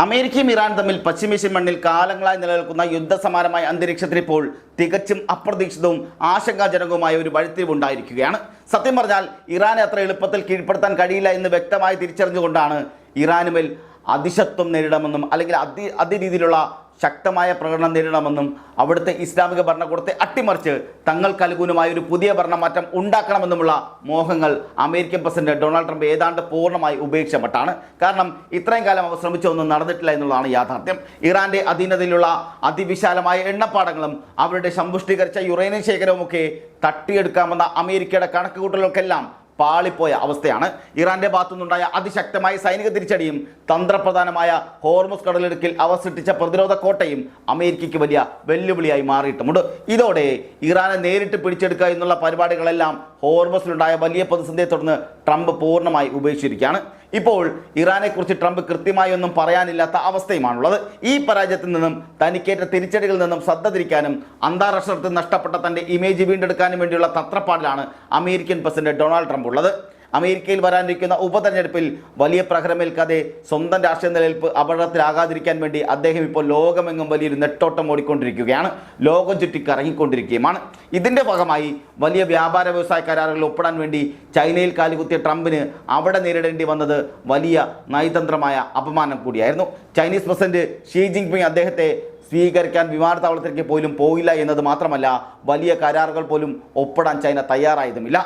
അമേരിക്കയും ഇറാൻ തമ്മിൽ പശ്ചിമേഷ്യൻ മണ്ണിൽ കാലങ്ങളായി നിലനിൽക്കുന്ന യുദ്ധസമാനമായ അന്തരീക്ഷത്തിൽ ഇപ്പോൾ തികച്ചും അപ്രതീക്ഷിതവും ആശങ്കാജനകവുമായ ഒരു വഴിത്തിരിവുണ്ടായിരിക്കുകയാണ്. സത്യം പറഞ്ഞാൽ ഇറാനെ അത്ര എളുപ്പത്തിൽ കീഴ്പ്പെടുത്താൻ കഴിയില്ല എന്ന് വ്യക്തമായി തിരിച്ചറിഞ്ഞുകൊണ്ടാണ് ഇറാനുമേൽ അതിശക്തം നേരിടണമെന്നും അല്ലെങ്കിൽ അതിരീതിയിലുള്ള ശക്തമായ പ്രകടനം നേരിടണമെന്നും അവിടുത്തെ ഇസ്ലാമിക ഭരണകൂടത്തെ അട്ടിമറിച്ച് തങ്ങൾക്ക് അനുകൂലമായ ഒരു പുതിയ ഭരണമാറ്റം ഉണ്ടാക്കണമെന്നുമുള്ള മോഹങ്ങൾ അമേരിക്കൻ പ്രസിഡന്റ് ഡൊണാൾഡ് ട്രംപ് ഏതാണ്ട് പൂർണ്ണമായി ഉപേക്ഷിച്ചപ്പെട്ടാണ്. കാരണം ഇത്രയും കാലം അവർ ശ്രമിച്ചൊന്നും നടന്നിട്ടില്ല എന്നുള്ളതാണ് യാഥാർത്ഥ്യം. ഇറാന്റെ അധീനതയിലുള്ള അതിവിശാലമായ എണ്ണപ്പാടങ്ങളും അവരുടെ സമ്പുഷ്ടീകരിച്ച യുറേനിയം ശേഖരവുമൊക്കെ തട്ടിയെടുക്കാമെന്ന അമേരിക്കയുടെ കണക്കുകൂട്ടലുകൾക്കെല്ലാം പാളിപ്പോയ അവസ്ഥയാണ്. ഇറാന്റെ ഭാഗത്തുനിന്നുണ്ടായ അതിശക്തമായ സൈനിക തിരിച്ചടിയും തന്ത്രപ്രധാനമായ ഹോർമുസ് കടലിടുക്കിൽ അവർ സൃഷ്ടിച്ച പ്രതിരോധ കോട്ടയും അമേരിക്കയ്ക്ക് വലിയ വെല്ലുവിളിയായി മാറിയിട്ടുമുണ്ട്. ഇതോടെ ഇറാനെ നേരിട്ട് പിടിച്ചെടുക്കുക എന്നുള്ള പരിപാടികളെല്ലാം ഹോർമുസിലുണ്ടായ വലിയ പ്രതിസന്ധിയെ തുടർന്ന് ട്രംപ് പൂർണ്ണമായി ഉപേക്ഷിച്ചിരിക്കുകയാണ്. ഇപ്പോൾ ഇറാനെക്കുറിച്ച് ട്രംപ് കൃത്യമായി ഒന്നും പറയാനില്ലാത്ത അവസ്ഥയുമാണുള്ളത്. ഈ പരാജയത്തിൽ നിന്നും തനിക്കേറ്റ തിരിച്ചടികളിൽ നിന്നും ശ്രദ്ധ തിരിക്കാനും അന്താരാഷ്ട്രത്തിൽ നഷ്ടപ്പെട്ട തൻ്റെ ഇമേജ് വീണ്ടെടുക്കാനും വേണ്ടിയുള്ള തത്രപ്പാടിലാണ് അമേരിക്കൻ പ്രസിഡന്റ് ഡൊണാൾഡ് ട്രംപ് ഉള്ളത്. അമേരിക്കയിൽ വരാനിരിക്കുന്ന ഉപതെരഞ്ഞെടുപ്പിൽ വലിയ പ്രഹരമേൽക്കാതെ സ്വന്തം രാഷ്ട്രീയ നിലനിൽപ്പ് അപകടത്തിലാകാതിരിക്കാൻ വേണ്ടി അദ്ദേഹം ഇപ്പോൾ ലോകമെങ്ങും വലിയൊരു നെട്ടോട്ടം ഓടിക്കൊണ്ടിരിക്കുകയാണ്. ലോകം ചുറ്റി കറങ്ങിക്കൊണ്ടിരിക്കുകയുമാണ്. ഇതിൻ്റെ ഭാഗമായി വലിയ വ്യാപാര വ്യവസായ കരാറുകൾ ഒപ്പിടാൻ വേണ്ടി ചൈനയിൽ കാലുകുത്തിയ ട്രംപിന് അവിടെ നേരിടേണ്ടി വന്നത് വലിയ നയതന്ത്രമായ അപമാനം കൂടിയായിരുന്നു. ചൈനീസ് പ്രസിഡന്റ് ഷീ ജിൻപിങ് അദ്ദേഹത്തെ സ്വീകരിക്കാൻ വിമാനത്താവളത്തിലേക്ക് പോലും പോയില്ല എന്നത് മാത്രമല്ല, വലിയ കരാറുകൾ പോലും ഒപ്പിടാൻ ചൈന തയ്യാറായതുമില്ല.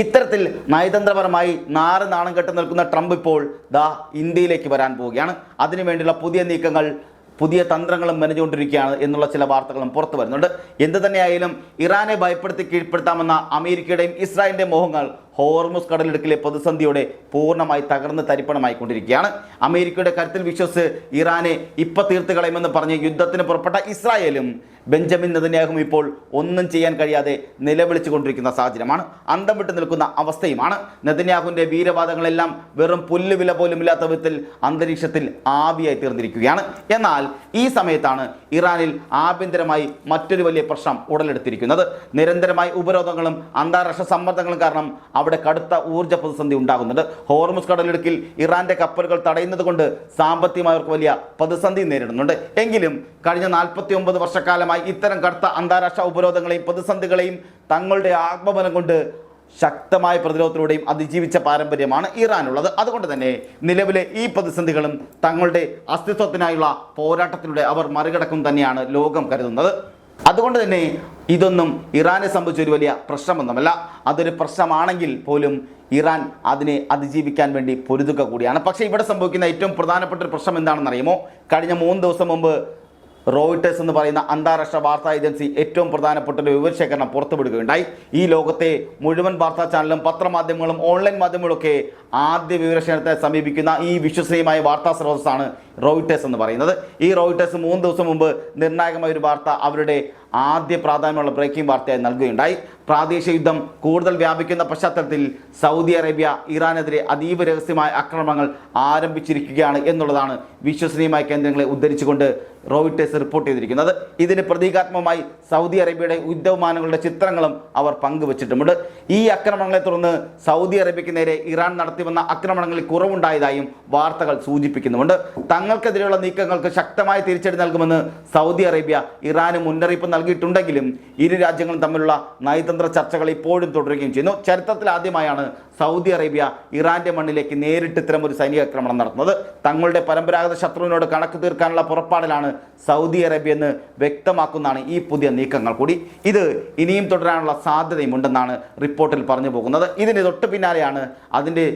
ഇത്തരത്തിൽ നയതന്ത്രപരമായി നാണം കെട്ട് നിൽക്കുന്ന ട്രംപ് ഇപ്പോൾ ഇന്ത്യയിലേക്ക് വരാൻ പോവുകയാണ്. അതിനുവേണ്ടിയുള്ള പുതിയ നീക്കങ്ങൾ, പുതിയ തന്ത്രങ്ങളും മെനഞ്ഞുകൊണ്ടിരിക്കുകയാണ് എന്നുള്ള ചില വാർത്തകളും പുറത്തു വരുന്നുണ്ട്. എന്തു തന്നെയായാലും ഇറാനെ ഭയപ്പെടുത്തി കീഴ്പ്പെടുത്താമെന്ന അമേരിക്കയുടെയും ഇസ്രായേലിൻ്റെയും മോഹങ്ങൾ ഹോർമുസ് കടലിടുക്കിലെ പ്രതിസന്ധിയോടെ പൂർണ്ണമായി തകർന്ന് തരിപ്പണമായി കൊണ്ടിരിക്കുകയാണ്. അമേരിക്കയുടെ കരുത്തിൽ വിശ്വസിച്ച് ഇറാനെ തീർത്ത് കളയുമെന്ന് പറഞ്ഞ് യുദ്ധത്തിന് പുറപ്പെട്ട ഇസ്രായേലും ബെഞ്ചമിൻ നെതന്യാഹുവും ഇപ്പോൾ ഒന്നും ചെയ്യാൻ കഴിയാതെ നിലവിളിച്ചു കൊണ്ടിരിക്കുന്ന സാഹചര്യമാണ്. അന്തം വിട്ട് നിൽക്കുന്ന അവസ്ഥയുമാണ്. നെതന്യാഹുവിൻ്റെ വീരവാദങ്ങളെല്ലാം വെറും പുല്ലുവില പോലും ഇല്ലാത്ത വിധത്തിൽ അന്തരീക്ഷത്തിൽ ആവിയായി തീർന്നിരിക്കുകയാണ്. എന്നാൽ ഈ സമയത്താണ് ഇറാനിൽ ആഭ്യന്തരമായി മറ്റൊരു വലിയ പ്രശ്നം ഉടലെടുത്തിരിക്കുന്നത്. നിരന്തരമായ ഉപരോധങ്ങളും അന്താരാഷ്ട്ര സമ്മർദ്ദങ്ങളും കാരണം അവിടെ കടുത്ത ഊർജ്ജ പ്രതിസന്ധി ഉണ്ടാകുന്നുണ്ട്. ഹോർമുസ് കടലിടുക്കിൽ ഇറാന്റെ കപ്പലുകൾ തടയുന്നത് കൊണ്ട് സാമ്പത്തികമായി അവർക്ക് വലിയ പ്രതിസന്ധി നേരിടുന്നുണ്ട്. എങ്കിലും കഴിഞ്ഞ 49 വർഷക്കാലമായി ഇത്തരം കടുത്ത അന്താരാഷ്ട്ര ഉപരോധങ്ങളെയും പ്രതിസന്ധികളെയും തങ്ങളുടെ ആത്മബലം കൊണ്ട് ശക്തമായ പ്രതിരോധത്തിലൂടെയും അതിജീവിച്ച പാരമ്പര്യമാണ് ഇറാനുള്ളത്. അതുകൊണ്ട് തന്നെ നിലവിലെ ഈ പ്രതിസന്ധികളും തങ്ങളുടെ അസ്തിത്വത്തിനായുള്ള പോരാട്ടത്തിലൂടെ അവർ മറികടക്കും തന്നെയാണ് ലോകം കരുതുന്നത്. അതുകൊണ്ട് തന്നെ ഇതൊന്നും ഇറാനെ സംബന്ധിച്ചൊരു വലിയ പ്രശ്നമൊന്നുമല്ല. അതൊരു പ്രശ്നമാണെങ്കിൽ പോലും ഇറാൻ അതിനെ അതിജീവിക്കാൻ വേണ്ടി പൊരുതുക കൂടിയാണ്. പക്ഷേ ഇവിടെ സംഭവിക്കുന്ന ഏറ്റവും പ്രധാനപ്പെട്ട ഒരു പ്രശ്നം എന്താണെന്ന് അറിയുമോ? കഴിഞ്ഞ 3 ദിവസം മുമ്പ് റോയിട്ടേഴ്സ് എന്ന് പറയുന്ന അന്താരാഷ്ട്ര വാർത്താ ഏജൻസി ഏറ്റവും പ്രധാനപ്പെട്ട ഒരു വിവരശേഖരണം പുറത്തുവിടുകയുണ്ടായി. ഈ ലോകത്തെ മുഴുവൻ വാർത്താ ചാനലും പത്രമാധ്യമങ്ങളും ഓൺലൈൻ മാധ്യമങ്ങളൊക്കെ ആദ്യ വിവരശേഖരത്തെ സമീപിക്കുന്ന ഈ വിശ്വസനീയമായ വാർത്താ സ്രോതസ്സാണ് റോയിട്ടേഴ്സ് എന്ന് പറയുന്നത്. ഈ റോയിട്ടേഴ്സ് 3 ദിവസം മുമ്പ് നിർണായകമായ ഒരു വാർത്ത അവരുടെ ആദ്യ പ്രാധാന്യമുള്ള ബ്രേക്കിംഗ് വാർത്തയായി നൽകുകയുണ്ടായി. പ്രാദേശിക യുദ്ധം കൂടുതൽ വ്യാപിക്കുന്ന പശ്ചാത്തലത്തിൽ സൗദി അറേബ്യ ഇറാനെതിരെ അതീവ രഹസ്യമായ ആക്രമണങ്ങൾ ആരംഭിച്ചിരിക്കുകയാണ് എന്നുള്ളതാണ് വിശ്വസനീയമായ കേന്ദ്രങ്ങളെ ഉദ്ധരിച്ചുകൊണ്ട് റോയിട്ടേഴ്സ് റിപ്പോർട്ട് ചെയ്തിരിക്കുന്നത്. ഇതിന് പ്രതീകാത്മകമായി സൗദി അറേബ്യയുടെ യുദ്ധവിമാനങ്ങളുടെ ചിത്രങ്ങളും അവർ പങ്കുവച്ചിട്ടുമുണ്ട്. ഈ ആക്രമണങ്ങളെ തുടർന്ന് സൗദി അറേബ്യയ്ക്ക് നേരെ ഇറാൻ നടത്തിവന്ന ആക്രമണങ്ങളിൽ കുറവുണ്ടായതായും വാർത്തകൾ സൂചിപ്പിക്കുന്നുമുണ്ട്. തങ്ങൾക്കെതിരെയുള്ള നീക്കങ്ങൾക്ക് ശക്തമായ തിരിച്ചടി നൽകുമെന്ന് സൗദി അറേബ്യ ഇറാന് മുന്നറിയിപ്പ് നൽകിയിട്ടുണ്ടെങ്കിലും ഇരു രാജ്യങ്ങളും തമ്മിലുള്ള നയതന്ത്ര ചർച്ചകൾ ഇപ്പോഴും തുടരുകയും ചെയ്യുന്നു. ചരിത്രത്തിൽ ആദ്യമായാണ് സൗദി അറേബ്യ ഇറാന്റെ മണ്ണിലേക്ക് നേരിട്ട് ഇത്തരം ഒരു സൈനിക ആക്രമണം നടത്തുന്നത്. തങ്ങളുടെ പരമ്പരാഗത ശത്രുവിനോട് കണക്ക് തീർക്കാനുള്ള പുറപ്പാടിലാണ് സൗദി അറേബ്യ എന്ന് വ്യക്തമാക്കുന്നതാണ് ഈ പുതിയ നീക്കങ്ങൾ കൂടി. ഇത് ഇനിയും തുടരാനുള്ള സാധ്യതയുമുണ്ടെന്നാണ് റിപ്പോർട്ടിൽ പറഞ്ഞു പോകുന്നത്. ഇതിന് തൊട്ട് പിന്നാലെയാണ് അതിൻ്റെ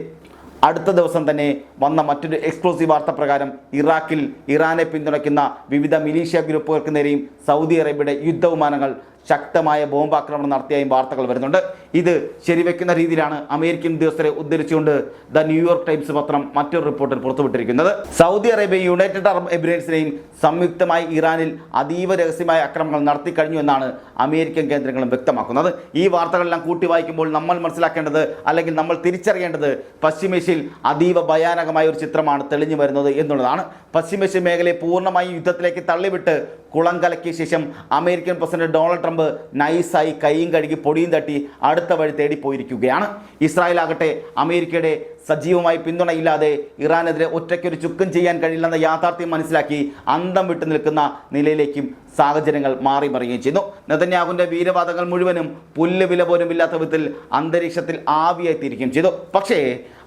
അടുത്ത ദിവസം തന്നെ വന്ന മറ്റൊരു എക്സ്ക്ലൂസീവ് വാർത്ത പ്രകാരം ഇറാഖിൽ ഇറാനെ പിന്തുണയ്ക്കുന്ന വിവിധ മിലീഷ്യ ഗ്രൂപ്പുകൾക്ക് നേരെയും സൗദി അറേബ്യയുടെ യുദ്ധവിമാനങ്ങൾ ശക്തമായ ബോംബാക്രമണം നടത്തിയായും വാർത്തകൾ വരുന്നുണ്ട്. ഇത് ശരിവെക്കുന്ന രീതിയിലാണ് അമേരിക്കൻ ഉദ്യോഗസ്ഥരെ ഉദ്ധരിച്ചുകൊണ്ട് ദ ന്യൂയോർക്ക് ടൈംസ് പത്രം മറ്റൊരു റിപ്പോർട്ടിൽ പുറത്തുവിട്ടിരിക്കുന്നത്. സൗദി അറേബ്യ യുണൈറ്റഡ് അറബ് എമിറേറ്റ്സിനെയും സംയുക്തമായി ഇറാനിൽ അതീവ രഹസ്യമായ ആക്രമണങ്ങൾ നടത്തി കഴിഞ്ഞു എന്നാണ് അമേരിക്കൻ കേന്ദ്രങ്ങളും വ്യക്തമാക്കുന്നത്. ഈ വാർത്തകളെല്ലാം കൂട്ടി വായിക്കുമ്പോൾ നമ്മൾ മനസ്സിലാക്കേണ്ടത്, അല്ലെങ്കിൽ നമ്മൾ തിരിച്ചറിയേണ്ടത്, പശ്ചിമേഷ്യയിൽ അതീവ ഭയാനകമായ ഒരു ചിത്രമാണ് തെളിഞ്ഞു വരുന്നത് എന്നുള്ളതാണ്. പശ്ചിമേഷ്യൻ മേഖലയെ പൂർണ്ണമായും യുദ്ധത്തിലേക്ക് തള്ളിവിട്ട് കുളം കലക്കിയ ശേഷം അമേരിക്കൻ പ്രസിഡന്റ് ഡൊണാൾഡ് ട്രംപ് നൈസായി കൈയും കഴുകി പൊടിയും തട്ടി അടുത്ത വഴി തേടിപ്പോയിരിക്കുകയാണ്. ഇസ്രായേൽ ആകട്ടെ അമേരിക്കയുടെ സജീവമായി പിന്തുണയില്ലാതെ ഇറാനെതിരെ ഒറ്റയ്ക്കൊരു ചുക്കും ചെയ്യാൻ കഴിയില്ലെന്ന യാഥാർത്ഥ്യം മനസ്സിലാക്കി അന്തം വിട്ടു നിൽക്കുന്ന നിലയിലേക്കും സാഹചര്യങ്ങൾ മാറി മറിയുകയും ചെയ്യുന്നു. നെതന്യാഹുവിൻ്റെ വീരവാദങ്ങൾ മുഴുവനും പുല്ല് വില പോലും ഇല്ലാത്ത വിധത്തിൽ അന്തരീക്ഷത്തിൽ ആവിയായി തീരുകയും ചെയ്തു. പക്ഷേ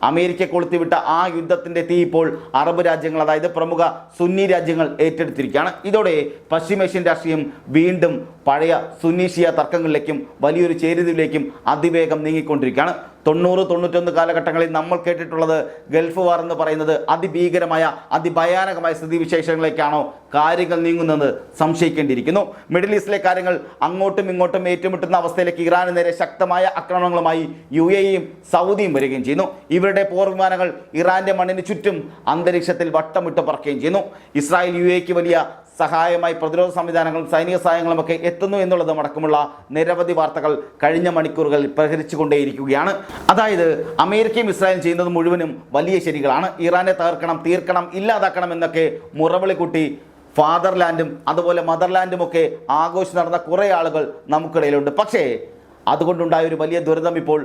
അമേരിക്ക കൊളുത്തിവിട്ട ആ യുദ്ധത്തിൻ്റെ തീ ഇപ്പോൾ അറബ് രാജ്യങ്ങൾ, അതായത് പ്രമുഖ സുന്നി രാജ്യങ്ങൾ ഏറ്റെടുത്തിരിക്കുകയാണ്. ഇതോടെ പശ്ചിമേഷ്യൻ രാഷ്ട്രീയം വീണ്ടും പഴയ സുന്നി ഷിയ തർക്കങ്ങളിലേക്കും വലിയൊരു ചേരുതിയിലേക്കും അതിവേഗം നീങ്ങിക്കൊണ്ടിരിക്കുകയാണ്. 90-91 കാലഘട്ടങ്ങളിൽ നമ്മൾ കേട്ടിട്ടുള്ളത് ഗൾഫ് വാർ എന്ന് പറയുന്നത് അതിഭീകരമായ അതിഭയാനകമായ സ്ഥിതിവിശേഷങ്ങളിലേക്കാണോ കാര്യങ്ങൾ നീങ്ങുന്നത് സംശയിക്കേണ്ടിയിരിക്കുന്നു. മിഡിൽ ഈസ്റ്റിലെ കാര്യങ്ങൾ അങ്ങോട്ടും ഇങ്ങോട്ടും ഏറ്റുമുട്ടുന്ന അവസ്ഥയിലേക്ക് ഇറാന് നേരെ ശക്തമായ ആക്രമണങ്ങളുമായി UAEയും സൗദിയും വരികയും ചെയ്യുന്നു. ഇവരുടെ പോർ വിമാനങ്ങൾ ഇറാന്റെ മണ്ണിന് ചുറ്റും അന്തരീക്ഷത്തിൽ വട്ടമിട്ട് പറക്കുകയും ചെയ്യുന്നു. ഇസ്രായേൽ UAEക്ക് വലിയ സഹായമായി പ്രതിരോധ സംവിധാനങ്ങളും സൈനിക സഹായങ്ങളുമൊക്കെ എത്തുന്നു എന്നുള്ളതും അടക്കമുള്ള നിരവധി വാർത്തകൾ കഴിഞ്ഞ മണിക്കൂറുകളിൽ പ്രഹരിച്ചുകൊണ്ടേയിരിക്കുകയാണ്. അതായത് അമേരിക്കയും ഇസ്രായേലും ചെയ്യുന്നത് മുഴുവനും വലിയ ശരികളാണ്. ഇറാനെ തകർക്കണം, തീർക്കണം, ഇല്ലാതാക്കണം എന്നൊക്കെ മുറവിളി കൂട്ടി ഫാദർലാൻഡും അതുപോലെ മദർലാൻഡും ഒക്കെ ആഘോഷിച്ച് നടന്ന കുറേ ആളുകൾ നമുക്കിടയിലുണ്ട്. പക്ഷേ അതുകൊണ്ടുണ്ടായ ഒരു വലിയ ദുരിതം ഇപ്പോൾ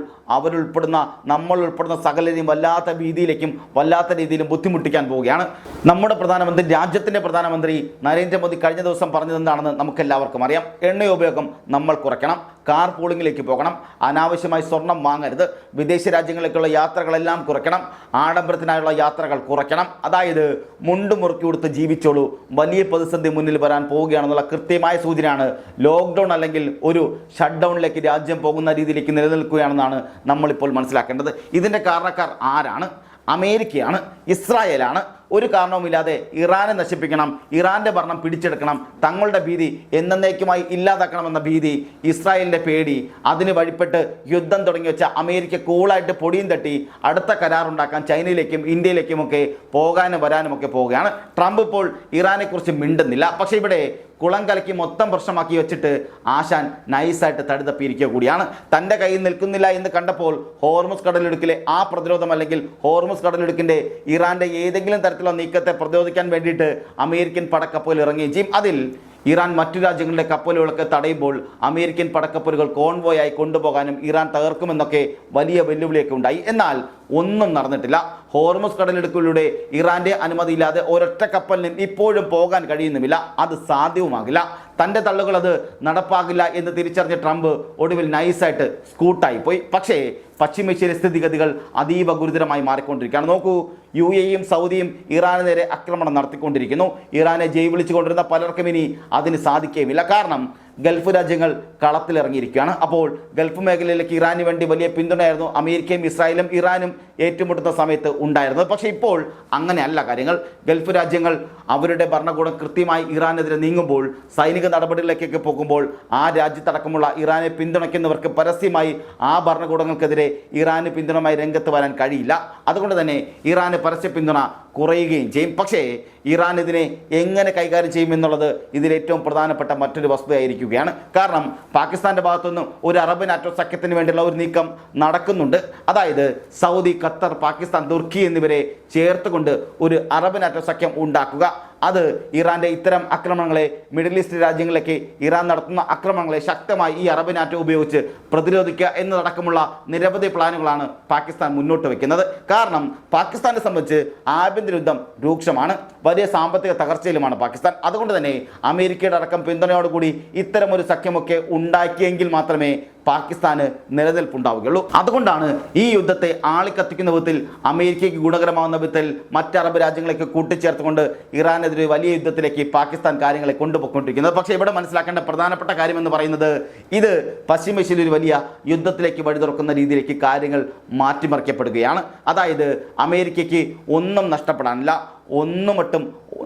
നമ്മൾ ഉൾപ്പെടുന്ന സകലരെയും വല്ലാത്ത ഭീതിയിലേക്കും വല്ലാത്ത രീതിയിലും ബുദ്ധിമുട്ടിക്കാൻ പോവുകയാണ്. നമ്മുടെ പ്രധാനമന്ത്രി, രാജ്യത്തിൻ്റെ പ്രധാനമന്ത്രി നരേന്ദ്രമോദി കഴിഞ്ഞ ദിവസം പറഞ്ഞതെന്താണെന്ന് നമുക്കെല്ലാവർക്കും അറിയാം. എണ്ണ ഉപയോഗം നമ്മൾ കുറയ്ക്കണം, കാർ പൂളിങ്ങിലേക്ക് പോകണം, അനാവശ്യമായി സ്വർണം വാങ്ങരുത്, വിദേശ രാജ്യങ്ങളിലേക്കുള്ള യാത്രകളെല്ലാം കുറയ്ക്കണം, ആഡംബരത്തിനായുള്ള യാത്രകൾ കുറയ്ക്കണം, അതായത് മുണ്ട് മുറുക്കി കൊടുത്ത് ജീവിച്ചോളൂ, വലിയ പ്രതിസന്ധി മുന്നിൽ വരാൻ പോവുകയാണെന്നുള്ള കൃത്യമായ സൂചനയാണ്. ലോക്ക്ഡൗൺ അല്ലെങ്കിൽ ഒരു ഷട്ട് ഡൗണിലേക്ക് രാജ്യം പോകുന്ന രീതിയിലേക്ക് നിലനിൽക്കുകയാണെന്നാണ് നമ്മളിപ്പോൾ മനസ്സിലാക്കേണ്ടത്. ഇതിൻ്റെ കാരണക്കാർ ആരാണ്? അമേരിക്കയാണ്, ഇസ്രായേലാണ്. ഒരു കാരണവുമില്ലാതെ ഇറാനെ നശിപ്പിക്കണം, ഇറാൻ്റെ ഭരണം പിടിച്ചെടുക്കണം, തങ്ങളുടെ ഭീതി എന്നേക്കുമായി ഇല്ലാതാക്കണമെന്ന ഭീതി, ഇസ്രായേലിൻ്റെ പേടി, അതിന് വഴിപ്പെട്ട് യുദ്ധം തുടങ്ങി വെച്ച അമേരിക്ക കൂളായിട്ട് പൊടിയും തട്ടി അടുത്ത കരാറുണ്ടാക്കാൻ ചൈനയിലേക്കും ഇന്ത്യയിലേക്കുമൊക്കെ പോകാനും വരാനുമൊക്കെ പോവുകയാണ്. ട്രംപ് ഇപ്പോൾ ഇറാനെക്കുറിച്ച് മിണ്ടുന്നില്ല. പക്ഷേ ഇവിടെ കുളം കലക്കി മൊത്തം പ്രശ്നമാക്കി വെച്ചിട്ട് ആശാൻ നൈസായിട്ട് തടിതപ്പിയിരിക്കുക കൂടിയാണ്. തൻ്റെ കയ്യിൽ നിൽക്കുന്നില്ല എന്ന് കണ്ടപ്പോൾ ഹോർമുസ് കടലിടുക്കിലെ ആ പ്രതിരോധം അല്ലെങ്കിൽ ഹോർമുസ് കടലിടുക്കിൻ്റെ ഇറാൻ്റെ ഏതെങ്കിലും തരത്തിലുള്ള നീക്കത്തെ പ്രതിരോധിക്കാൻ വേണ്ടിയിട്ട് അമേരിക്കൻ പടക്കപ്പൽ ഇറങ്ങുകയും ചെയ്യും. അതിൽ ഇറാൻ മറ്റു രാജ്യങ്ങളുടെ കപ്പലുകളൊക്കെ തടയുമ്പോൾ അമേരിക്കൻ പടക്കപ്പലുകൾ കോൺവോയായി കൊണ്ടുപോകാനും ഇറാൻ തകർക്കുമെന്നൊക്കെ വലിയ വെല്ലുവിളിയൊക്കെ ഉണ്ടായി. എന്നാൽ ഒന്നും നടന്നിട്ടില്ല. ഹോർമുസ് കടലിടുക്കിലൂടെ ഇറാൻ്റെ അനുമതിയില്ലാതെ ഒരൊറ്റ കപ്പലിനും ഇപ്പോഴും പോകാൻ കഴിയുന്നുമില്ല. അത് സാധ്യവുമാകില്ല. തൻ്റെ തള്ളുകൾ അത് നടപ്പാകില്ല എന്ന് തിരിച്ചറിഞ്ഞ ട്രംപ് ഒടുവിൽ നൈസായിട്ട് സ്കൂട്ടായി പോയി. പക്ഷേ പശ്ചിമേഷ്യയിലെ സ്ഥിതിഗതികൾ അതീവ ഗുരുതരമായി മാറിക്കൊണ്ടിരിക്കുകയാണ്. നോക്കൂ, UAEയും സൗദിയും ഇറാന് നേരെ ആക്രമണം നടത്തിക്കൊണ്ടിരിക്കുന്നു. ഇറാനെ ജയ് വിളിച്ചുകൊണ്ടിരുന്ന പലർക്കും ഇനി അതിന് സാധിക്കുകയുമില്ല. കാരണം ഗൾഫ് രാജ്യങ്ങൾ കളത്തിലിറങ്ങിയിരിക്കുകയാണ്. അപ്പോൾ ഗൾഫ് മേഖലയിലേക്ക് ഇറാന് വേണ്ടി വലിയ പിന്തുണയായിരുന്നു അമേരിക്കയും ഇസ്രായേലും ഇറാനും ഏറ്റുമുട്ടുന്ന സമയത്ത് ഉണ്ടായിരുന്നത്. പക്ഷേ ഇപ്പോൾ അങ്ങനെയല്ല കാര്യങ്ങൾ. ഗൾഫ് രാജ്യങ്ങൾ അവരുടെ ഭരണകൂടം കൃത്യമായി ഇറാനെതിരെ നീങ്ങുമ്പോൾ, സൈനിക നടപടികളിലേക്കൊക്കെ പോകുമ്പോൾ ആ രാജ്യത്തടക്കമുള്ള ഇറാനെ പിന്തുണയ്ക്കുന്നവർക്ക് പരസ്യമായി ആ ഭരണകൂടങ്ങൾക്കെതിരെ ഇറാന് പിന്തുണമായി രംഗത്ത് വരാൻ കഴിയില്ല. അതുകൊണ്ട് തന്നെ ഇറാന് പരസ്യ പിന്തുണ കുറയുകയും ചെയ്യും. പക്ഷേ ഇറാൻ ഇതിനെ എങ്ങനെ കൈകാര്യം ചെയ്യുമെന്നുള്ളത് ഇതിലേറ്റവും പ്രധാനപ്പെട്ട മറ്റൊരു വസ്തുതയായിരിക്കുകയാണ്. കാരണം പാകിസ്ഥാൻ്റെ ഭാഗത്തുനിന്നും ഒരു അറബ് നാറ്റോ സഖ്യത്തിന് വേണ്ടിയുള്ള ഒരു നീക്കം നടക്കുന്നുണ്ട്. അതായത് സൗദി, ഖത്തർ, പാകിസ്ഥാൻ, തുർക്കി എന്നിവരെ ചേർത്തുകൊണ്ട് ഒരു അറബ് നാറ്റോ സഖ്യം ഉണ്ടാക്കുക. അത് ഇറാൻ്റെ ഇത്തരം ആക്രമണങ്ങളെ, മിഡിൽ ഈസ്റ്റ് രാജ്യങ്ങളിലേക്ക് ഇറാൻ നടത്തുന്ന ആക്രമണങ്ങളെ ശക്തമായി ഈ അറബ് നാറ്റോ ഉപയോഗിച്ച് പ്രതിരോധിക്കുക എന്നതടക്കമുള്ള നിരവധി പ്ലാനുകളാണ് പാകിസ്ഥാൻ മുന്നോട്ട് വയ്ക്കുന്നത്. കാരണം പാകിസ്ഥാനെ സംബന്ധിച്ച് ആഭ്യന്തര യുദ്ധം രൂക്ഷമാണ്, വലിയ സാമ്പത്തിക തകർച്ചയിലുമാണ് പാകിസ്ഥാൻ. അതുകൊണ്ട് തന്നെ അമേരിക്കയുടെ അടക്കം പിന്തുണയോടുകൂടി ഇത്തരമൊരു സഖ്യമൊക്കെ ഉണ്ടാക്കിയെങ്കിൽ മാത്രമേ പാകിസ്ഥാന് നിലനിൽപ്പുണ്ടാവുകയുള്ളൂ. അതുകൊണ്ടാണ് ഈ യുദ്ധത്തെ ആളിക്കത്തിക്കുന്ന വിധത്തിൽ അമേരിക്കയ്ക്ക് ഗുണകരമാവുന്ന വിധത്തിൽ മറ്റ് അറബ് രാജ്യങ്ങളേക്ക് കൂട്ടിച്ചേർത്തുകൊണ്ട് ഇറാനെതിരെ വലിയ യുദ്ധത്തിലേക്ക് പാകിസ്ഥാൻ കാര്യങ്ങളെ കൊണ്ടുപോയിക്കൊണ്ടിരിക്കുന്നത്. പക്ഷേ ഇവിടെ മനസ്സിലാക്കേണ്ട പ്രധാനപ്പെട്ട കാര്യമെന്ന് പറയുന്നത് ഇത് പശ്ചിമേഷ്യയിൽ ഒരു വലിയ യുദ്ധത്തിലേക്ക് വഴി തുറക്കുന്ന രീതിയിലേക്ക് കാര്യങ്ങൾ മാറ്റിമറിക്കപ്പെടുകയാണ്. അതായത് അമേരിക്കയ്ക്ക് ഒന്നും നഷ്ടപ്പെടാനില്ല, ഒന്നുമൊട്ടും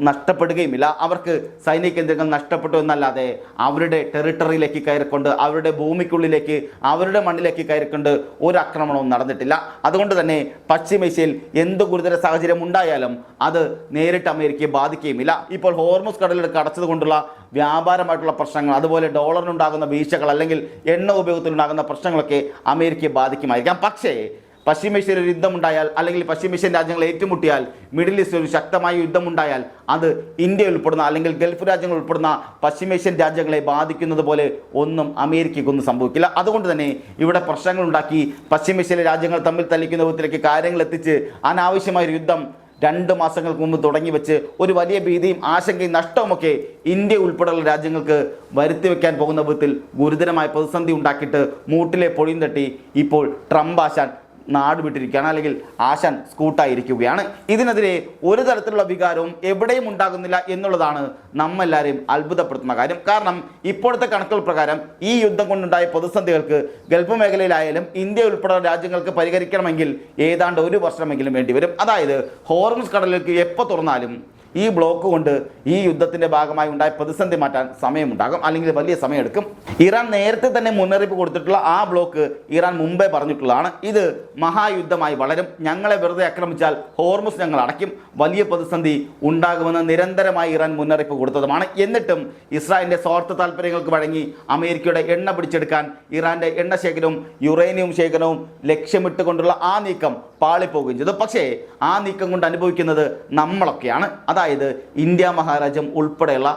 നഷ്ടപ്പെടുകയുമില്ല. അവർക്ക് സൈനിക കേന്ദ്രങ്ങൾ നഷ്ടപ്പെട്ടു എന്നല്ലാതെ അവരുടെ ടെറിട്ടറിയിലേക്ക് കയറിക്കൊണ്ട്, അവരുടെ ഭൂമിക്കുള്ളിലേക്ക്, അവരുടെ മണ്ണിലേക്ക് കയറിക്കൊണ്ട് ഒരു ആക്രമണവും നടന്നിട്ടില്ല. അതുകൊണ്ട് തന്നെ പശ്ചിമേഷ്യയിൽ എന്ത് ഗുരുതര സാഹചര്യം ഉണ്ടായാലും അത് നേരിട്ട് അമേരിക്കയെ ബാധിക്കുകയുമില്ല. ഇപ്പോൾ ഹോർമുസ് കടലിടുക്ക് അടച്ചത് കൊണ്ടുള്ള വ്യാപാരമായിട്ടുള്ള പ്രശ്നങ്ങൾ, അതുപോലെ ഡോളറിനുണ്ടാകുന്ന വീഴ്ചകൾ അല്ലെങ്കിൽ എണ്ണ ഉപയോഗത്തിലുണ്ടാകുന്ന പ്രശ്നങ്ങളൊക്കെ അമേരിക്കയെ ബാധിക്കുമായിരിക്കാം. പക്ഷേ പശ്ചിമേഷ്യയിൽ ഒരു യുദ്ധമുണ്ടായാൽ അല്ലെങ്കിൽ പശ്ചിമേഷ്യൻ രാജ്യങ്ങൾ ഏറ്റുമുട്ടിയാൽ, മിഡിൽ ഈസ്റ്റിൽ ഒരു ശക്തമായ യുദ്ധമുണ്ടായാൽ അത് ഇന്ത്യ ഉൾപ്പെടുന്ന അല്ലെങ്കിൽ ഗൾഫ് രാജ്യങ്ങൾ ഉൾപ്പെടുന്ന പശ്ചിമേഷ്യൻ രാജ്യങ്ങളെ ബാധിക്കുന്നത് പോലെ ഒന്നും അമേരിക്കയ്ക്കൊന്നും സംഭവിക്കില്ല. അതുകൊണ്ട് തന്നെ ഇവിടെ പ്രശ്നങ്ങളുണ്ടാക്കി പശ്ചിമേഷ്യയിലെ രാജ്യങ്ങൾ തമ്മിൽ തല്ലിക്കുന്ന വിധത്തിലേക്ക് കാര്യങ്ങൾ എത്തിച്ച് അനാവശ്യമായൊരു യുദ്ധം 2 മാസങ്ങൾക്ക് മുമ്പ് തുടങ്ങി വെച്ച് ഒരു വലിയ ഭീതിയും ആശങ്കയും നഷ്ടവുമൊക്കെ ഇന്ത്യ ഉൾപ്പെടെയുള്ള രാജ്യങ്ങൾക്ക് വരുത്തി വയ്ക്കാൻ പോകുന്ന വിധത്തിൽ ഗുരുതരമായ പ്രതിസന്ധി ഉണ്ടാക്കിയിട്ട് മൂട്ടിലെ പൊടിയും തട്ടി ഇപ്പോൾ ട്രംപ് ആശാൻ നാട് വിട്ടിരിക്കുകയാണ്, അല്ലെങ്കിൽ ആശാൻ സ്കൂട്ടായിരിക്കുകയാണ്. ഇതിനെതിരെ ഒരു തരത്തിലുള്ള വികാരവും എവിടെയും ഉണ്ടാകുന്നില്ല എന്നുള്ളതാണ് നമ്മെല്ലാവരെയും അത്ഭുതപ്പെടുത്തുന്ന കാര്യം. കാരണം ഇപ്പോഴത്തെ കണക്കുകൾ പ്രകാരം ഈ യുദ്ധം കൊണ്ടുണ്ടായ പ്രതിസന്ധികൾക്ക് ഗൾഫ് മേഖലയിലായാലും ഇന്ത്യ ഉൾപ്പെടെയുള്ള രാജ്യങ്ങൾക്ക് പരിഹരിക്കണമെങ്കിൽ ഏതാണ്ട് 1 വർഷമെങ്കിലും വേണ്ടിവരും. അതായത് ഹോർമുസ് കടലിലേക്ക് എപ്പോൾ തുറന്നാലും ഈ ബ്ലോക്ക് കൊണ്ട് ഈ യുദ്ധത്തിൻ്റെ ഭാഗമായി ഉണ്ടായ പ്രതിസന്ധി മാറ്റാൻ സമയമുണ്ടാകും, അല്ലെങ്കിൽ വലിയ സമയമെടുക്കും. ഇറാൻ നേരത്തെ തന്നെ മുന്നറിയിപ്പ് കൊടുത്തിട്ടുള്ള ആ ബ്ലോക്ക് ഇറാൻ മുമ്പേ പറഞ്ഞിട്ടുള്ളതാണ്. ഇത് മഹായുദ്ധമായി വളരും, ഞങ്ങളെ വെറുതെ ആക്രമിച്ചാൽ ഹോർമുസ് ഞങ്ങൾ അടയ്ക്കും, വലിയ പ്രതിസന്ധി ഉണ്ടാകുമെന്ന് നിരന്തരമായി ഇറാൻ മുന്നറിയിപ്പ് കൊടുത്തതുമാണ്. എന്നിട്ടും ഇസ്രായേലിൻ്റെ സ്വാർത്ഥ താല്പര്യങ്ങൾക്ക് വഴങ്ങി അമേരിക്കയുടെ എണ്ണ പിടിച്ചെടുക്കാൻ ഇറാൻ്റെ എണ്ണ ശേഖരവും യുറേനിയം ശേഖരവും ലക്ഷ്യമിട്ടുകൊണ്ടുള്ള ആ നീക്കം പാളിപ്പോവുകയും ചെയ്തു. പക്ഷേ ആ നീക്കം കൊണ്ട് അനുഭവിക്കുന്നത് നമ്മളൊക്കെയാണ്. അതായത് ഇന്ത്യ മഹാരാജ്യം ഉൾപ്പെടെയുള്ള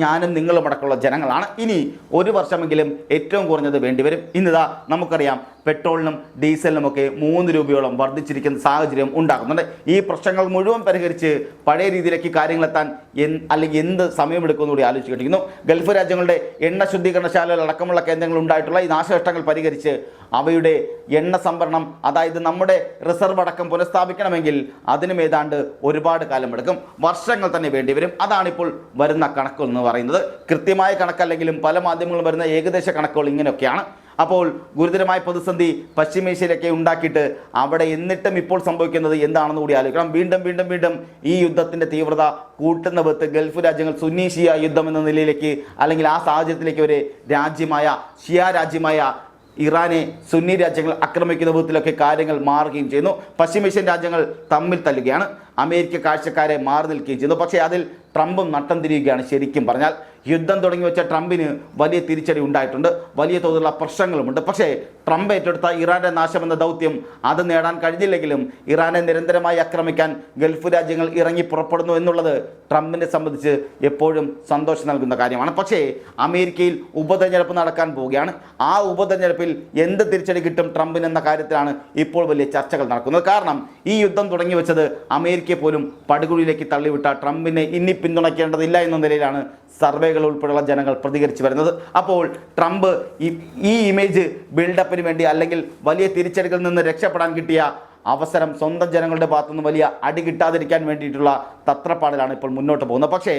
ഞാനും നിങ്ങളും അടക്കമുള്ള ജനങ്ങളാണ്. ഇനി 1 വർഷമെങ്കിലും ഏറ്റവും കുറഞ്ഞത് വേണ്ടിവരും. ഇന്നിതാ നമുക്കറിയാം പെട്രോളിനും ഡീസലിനുമൊക്കെ 3 രൂപയോളം വർദ്ധിച്ചിരിക്കുന്ന സാഹചര്യം ഉണ്ടാകുന്നുണ്ട്. ഈ പ്രശ്നങ്ങൾ മുഴുവൻ പരിഹരിച്ച് പഴയ രീതിയിലേക്ക് കാര്യങ്ങളെത്താൻ അല്ലെങ്കിൽ എന്ത് സമയമെടുക്കുമെന്ന് കൂടി ആലോചിച്ചിരിക്കുന്നു. ഗൾഫ് രാജ്യങ്ങളുടെ എണ്ണ ശുദ്ധീകരണശാലകൾ അടക്കമുള്ള കേന്ദ്രങ്ങൾ ഉണ്ടായിട്ടുള്ള ഈ നാശനഷ്ടങ്ങൾ പരിഹരിച്ച് അവയുടെ എണ്ണ സംഭരണം, അതായത് നമ്മുടെ റിസർവ് അടക്കം പുനഃസ്ഥാപിക്കണമെങ്കിൽ അതിനും ഏതാണ്ട് ഒരുപാട് കാലമെടുക്കും, വർഷങ്ങൾ തന്നെ വേണ്ടിവരും. അതാണിപ്പോൾ വരുന്ന കണക്കുകൾ എന്ന് പറയുന്നത്. കൃത്യമായ കണക്കല്ലെങ്കിലും പല മാധ്യമങ്ങളും വരുന്ന ഏകദേശ കണക്കുകൾ ഇങ്ങനെയൊക്കെയാണ്. അപ്പോൾ ഗുരുതരമായ പ്രതിസന്ധി പശ്ചിമേഷ്യയിലൊക്കെ ഉണ്ടാക്കിയിട്ട് അവിടെ എന്നിട്ടും ഇപ്പോൾ സംഭവിക്കുന്നത് എന്താണെന്ന് കൂടി ആലോചിക്കണം. വീണ്ടും ഈ യുദ്ധത്തിൻ്റെ തീവ്രത കൂട്ടുന്ന വിധത്ത് ഗൾഫ് രാജ്യങ്ങൾ സുന്നി ഷിയ യുദ്ധം എന്ന നിലയിലേക്ക്, അല്ലെങ്കിൽ ആ സാഹചര്യത്തിലേക്ക് ഒരു ഷിയ രാജ്യമായ ഇറാനെ സുന്നി രാജ്യങ്ങൾ ആക്രമിക്കുന്ന വിധത്തിലൊക്കെ കാര്യങ്ങൾ മാറുകയും ചെയ്യുന്നു. പശ്ചിമേഷ്യൻ രാജ്യങ്ങൾ തമ്മിൽ തല്ലുകയാണ്, അമേരിക്ക കാഴ്ചക്കാരെ മാറി നിൽക്കുകയും ചെയ്യുന്നു. പക്ഷേ അതിൽ ട്രംപും നട്ടം തിരിയുകയാണ്. ശരിക്കും പറഞ്ഞാൽ യുദ്ധം തുടങ്ങി വെച്ച ട്രംപിന് വലിയ തിരിച്ചടി ഉണ്ടായിട്ടുണ്ട്, വലിയ തോതിലുള്ള പ്രശ്നങ്ങളുമുണ്ട്. പക്ഷേ ട്രംപ് ഏറ്റെടുത്ത ഇറാൻ്റെ നാശമെന്ന ദൗത്യം അത് നേടാൻ കഴിഞ്ഞില്ലെങ്കിലും ഇറാനെ നിരന്തരമായി ആക്രമിക്കാൻ ഗൾഫ് രാജ്യങ്ങൾ ഇറങ്ങി പുറപ്പെടുന്നു എന്നുള്ളത് ട്രംപിനെ സംബന്ധിച്ച് എപ്പോഴും സന്തോഷം നൽകുന്ന കാര്യമാണ്. പക്ഷേ അമേരിക്കയിൽ ഉപതെരഞ്ഞെടുപ്പ് നടക്കാൻ പോവുകയാണ്. ആ ഉപതെരഞ്ഞെടുപ്പിൽ എന്ത് തിരിച്ചടി കിട്ടും ട്രംപിന് എന്ന കാര്യത്തിലാണ് ഇപ്പോൾ വലിയ ചർച്ചകൾ നടക്കുന്നത്. കാരണം ഈ യുദ്ധം തുടങ്ങി വെച്ചത് അമേരിക്കയെ പോലും പടുകുഴിയിലേക്ക് തള്ളിവിട്ട ട്രംപിനെ ഇനി പിന്തുണയ്ക്കേണ്ടതില്ല എന്ന നിലയിലാണ് സർവേകൾ ഉൾപ്പെടെയുള്ള ജനങ്ങൾ പ്രതികരിച്ചു വരുന്നത്. അപ്പോൾ ട്രംപ് ഈ ഇമേജ് ബിൽഡപ്പിന് വേണ്ടി, അല്ലെങ്കിൽ വലിയ തിരിച്ചടികളിൽ നിന്ന് രക്ഷപ്പെടാൻ കിട്ടിയ അവസരം സ്വന്തം ജനങ്ങളുടെ ഭാഗത്തുനിന്ന് വലിയ അടി കിട്ടാതിരിക്കാൻ വേണ്ടിയിട്ടുള്ള തത്രപ്പാടിലാണ് ഇപ്പോൾ മുന്നോട്ട് പോകുന്നത്. പക്ഷേ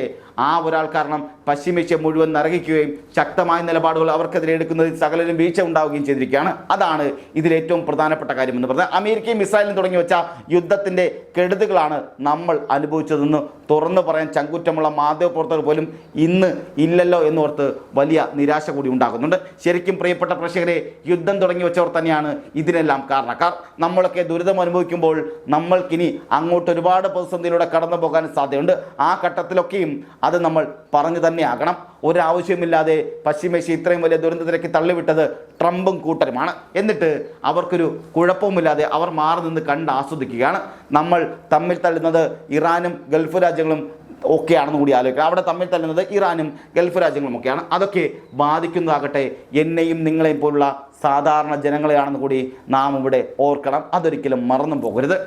ആ ഒരാൾ കാരണം പശ്ചിമേഷ്യ മുഴുവൻ നരകിക്കുകയും ശക്തമായ നിലപാടുകൾ അവർക്കെതിരെ എടുക്കുന്നതിൽ സകലരും വീഴ്ച ഉണ്ടാവുകയും ചെയ്തിരിക്കുകയാണ്. അതാണ് ഇതിലേറ്റവും പ്രധാനപ്പെട്ട കാര്യമെന്ന് പറഞ്ഞാൽ അമേരിക്കയും ഇസ്രായേലും തുടങ്ങി വെച്ച യുദ്ധത്തിൻ്റെ കെടുതികളാണ് നമ്മൾ അനുഭവിച്ചതെന്ന് തുറന്നു പറയാൻ ചങ്കുറ്റമുള്ള മാധ്യമപ്രവർത്തകർ പോലും ഇന്ന് ഇല്ലല്ലോ എന്നോർത്ത് വലിയ നിരാശ കൂടി ഉണ്ടാകുന്നുണ്ട്. ശരിക്കും പ്രിയപ്പെട്ട പ്രേക്ഷകരെ, യുദ്ധം തുടങ്ങി വെച്ചവർ തന്നെയാണ് ഇതിനെല്ലാം കാരണക്കാർ. നമ്മളൊക്കെ ദുരിതം അനുഭവിക്കുമ്പോൾ നമ്മൾക്കിനി അങ്ങോട്ട് ഒരുപാട് പ്രതിസന്ധിയിലൂടെ കടന്നു പോകാൻ സാധ്യതയുണ്ട്. ആ ഘട്ടത്തിലൊക്കെയും അത് നമ്മൾ പറഞ്ഞു തന്നെ ആകണം. ഒരാവശ്യമില്ലാതെ പശ്ചിമേഷ്യ ഇത്രയും വലിയ ദുരന്തത്തിലേക്ക് തള്ളിവിട്ടത് ട്രംപും കൂട്ടരുമാണ്. എന്നിട്ട് അവർക്കൊരു കുഴപ്പവുമില്ലാതെ അവർ മാറി നിന്ന് കണ്ട് ആസ്വദിക്കുകയാണ്. നമ്മൾ തമ്മിൽ തള്ളുന്നത് ഇറാനും ഗൾഫ് രാജ്യങ്ങളും ഒക്കെയാണെന്ന് കൂടി ആലോചിക്കുക. അവിടെ തമ്മിൽ തല്ലുന്നത് ഇറാനും ഗൾഫ് രാജ്യങ്ങളും ഒക്കെയാണ്. അതൊക്കെ ബാധിക്കുന്നതാകട്ടെ എന്നെയും നിങ്ങളെയും പോലുള്ള സാധാരണ ജനങ്ങളെയാണെന്ന് കൂടി നാം ഇവിടെ ഓർക്കണം. അതൊരിക്കലും മറന്നും പോകരുത്.